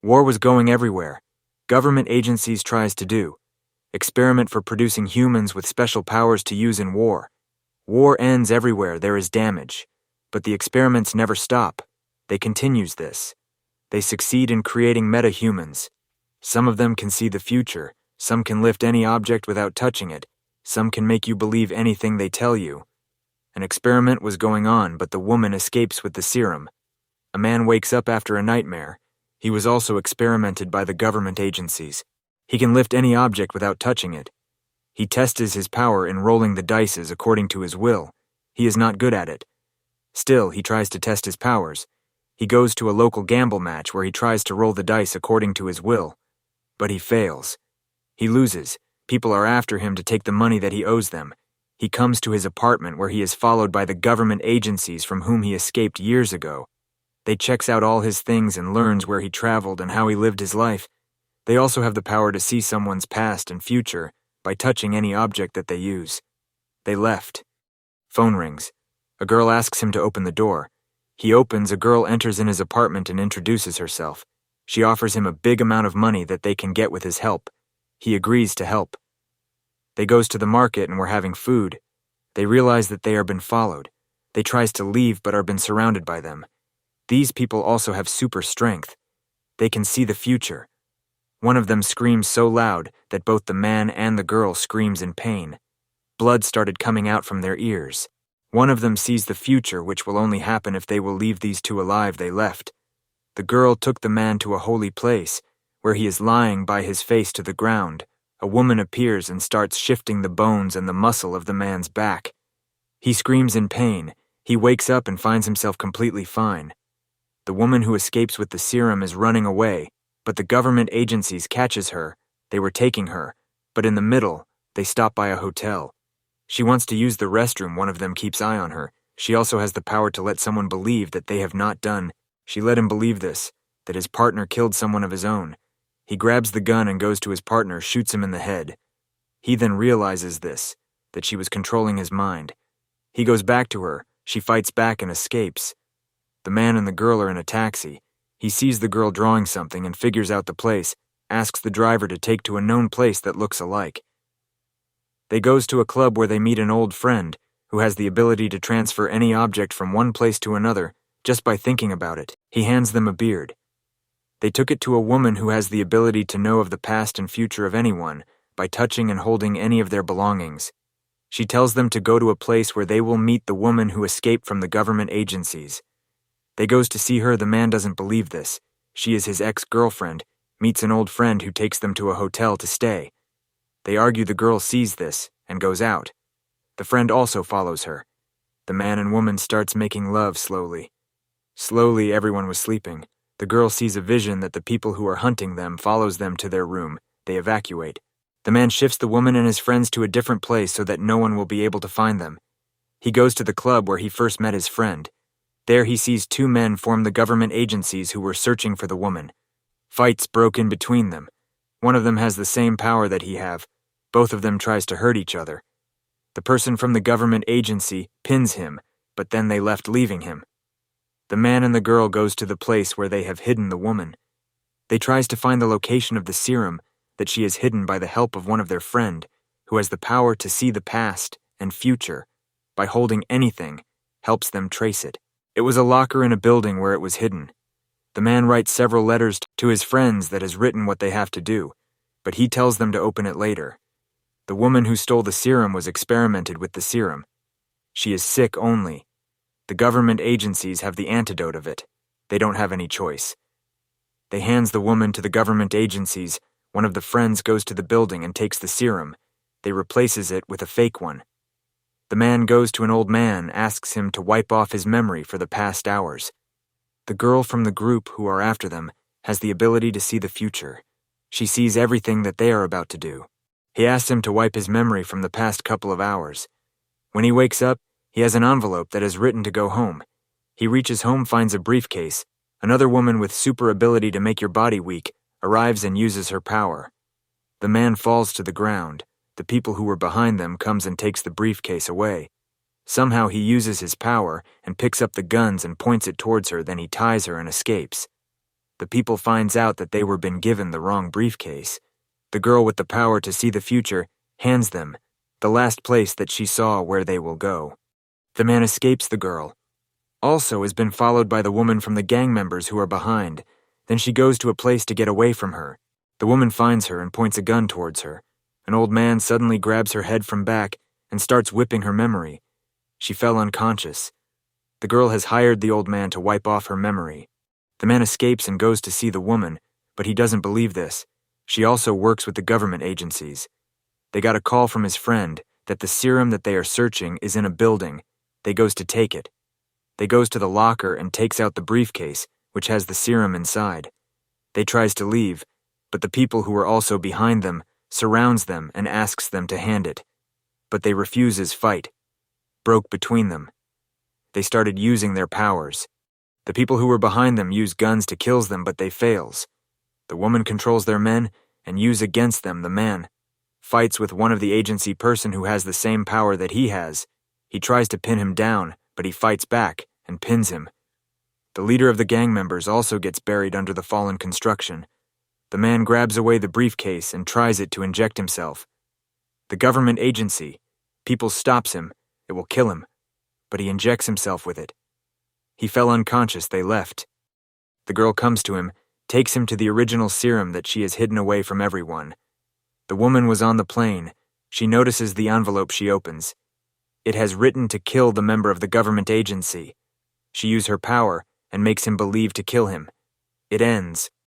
War was going everywhere. Government agencies tries to do. Experiment for producing humans with special powers to use in war. War ends everywhere there is damage. But the experiments never stop. They continues this. They succeed in creating meta-humans. Some of them can see the future. Some can lift any object without touching it. Some can make you believe anything they tell you. An experiment was going on, but the woman escapes with the serum. A man wakes up after a nightmare. He was also experimented by the government agencies. He can lift any object without touching it. He tests his power in rolling the dices according to his will. He is not good at it. Still, he tries to test his powers. He goes to a local gamble match where he tries to roll the dice according to his will. But he fails. He loses. People are after him to take the money that he owes them. He comes to his apartment where he is followed by the government agencies from whom he escaped years ago. They checks out all his things and learns where he traveled and how he lived his life. They also have the power to see someone's past and future by touching any object that they use. They left. Phone rings. A girl asks him to open the door. He opens. A girl enters in his apartment and introduces herself. She offers him a big amount of money that they can get with his help. He agrees to help. They goes to the market and were having food. They realize that they are been followed. They tries to leave but are been surrounded by them. These people also have super strength. They can see the future. One of them screams so loud that both the man and the girl screams in pain. Blood started coming out from their ears. One of them sees the future, which will only happen if they will leave these two alive. They left. The girl took the man to a holy place, where he is lying by his face to the ground. A woman appears and starts shifting the bones and the muscle of the man's back. He screams in pain. He wakes up and finds himself completely fine. The woman who escapes with the serum is running away, but the government agencies catches her. They were taking her, but in the middle, they stop by a hotel. She wants to use the restroom. One of them keeps eye on her. She also has the power to let someone believe that they have not done. She let him believe this, that his partner killed someone of his own. He grabs the gun and goes to his partner, shoots him in the head. He then realizes this, that she was controlling his mind. He goes back to her. She fights back and escapes. The man and the girl are in a taxi. He sees the girl drawing something and figures out the place, asks the driver to take to a known place that looks alike. They goes to a club where they meet an old friend who has the ability to transfer any object from one place to another just by thinking about it. He hands them a beard. They took it to a woman who has the ability to know of the past and future of anyone by touching and holding any of their belongings. She tells them to go to a place where they will meet the woman who escaped from the government agencies. They goes to see her. The man doesn't believe this. She is his ex-girlfriend, meets an old friend who takes them to a hotel to stay. They argue. The girl sees this and goes out. The friend also follows her. The man and woman starts making love slowly. Slowly, everyone was sleeping. The girl sees a vision that the people who are hunting them follows them to their room. They evacuate. The man shifts the woman and his friends to a different place so that no one will be able to find them. He goes to the club where he first met his friend. There he sees two men form the government agencies who were searching for the woman. Fights broke in between them. One of them has the same power that he have. Both of them tries to hurt each other. The person from the government agency pins him, but then they left leaving him. The man and the girl goes to the place where they have hidden the woman. They tries to find the location of the serum that she is hidden by the help of one of their friend, who has the power to see the past and future. By holding anything, helps them trace it. It was a locker in a building where it was hidden. The man writes several letters to his friends that has written what they have to do, but he tells them to open it later. The woman who stole the serum was experimented with the serum. She is sick only. The government agencies have the antidote of it. They don't have any choice. They hands the woman to the government agencies. One of the friends goes to the building and takes the serum. They replaces it with a fake one. The man goes to an old man, asks him to wipe off his memory for the past hours. The girl from the group who are after them has the ability to see the future. She sees everything that they are about to do. He asks him to wipe his memory from the past couple of hours. When he wakes up, he has an envelope that is written to go home. He reaches home, finds a briefcase. Another woman with super ability to make your body weak arrives and uses her power. The man falls to the ground. The people who were behind them comes and takes the briefcase away. Somehow he uses his power and picks up the guns and points it towards her, then he ties her and escapes. The people finds out that they were been given the wrong briefcase. The girl with the power to see the future hands them the last place that she saw where they will go. The man escapes the girl. Also has been followed by the woman from the gang members who are behind. Then she goes to a place to get away from her. The woman finds her and points a gun towards her. An old man suddenly grabs her head from back and starts whipping her memory. She fell unconscious. The girl has hired the old man to wipe off her memory. The man escapes and goes to see the woman, but he doesn't believe this. She also works with the government agencies. They got a call from his friend that the serum that they are searching is in a building. They goes to take it. They goes to the locker and takes out the briefcase, which has the serum inside. They tries to leave, but the people who are also behind them surrounds them and asks them to hand it. But they refuses fight. Broke between them. They started using their powers. The people who were behind them use guns to kill them, but they fails. The woman controls their men and use against them the man. Fights with one of the agency person who has the same power that he has. He tries to pin him down, but he fights back and pins him. The leader of the gang members also gets buried under the fallen construction. The man grabs away the briefcase and tries it to inject himself. The government agency, people stops him, it will kill him, but he injects himself with it. He fell unconscious, they left. The girl comes to him, takes him to the original serum that she has hidden away from everyone. The woman was on the plane. She notices the envelope she opens. It has written to kill the member of the government agency. She uses her power and makes him believe to kill him. It ends.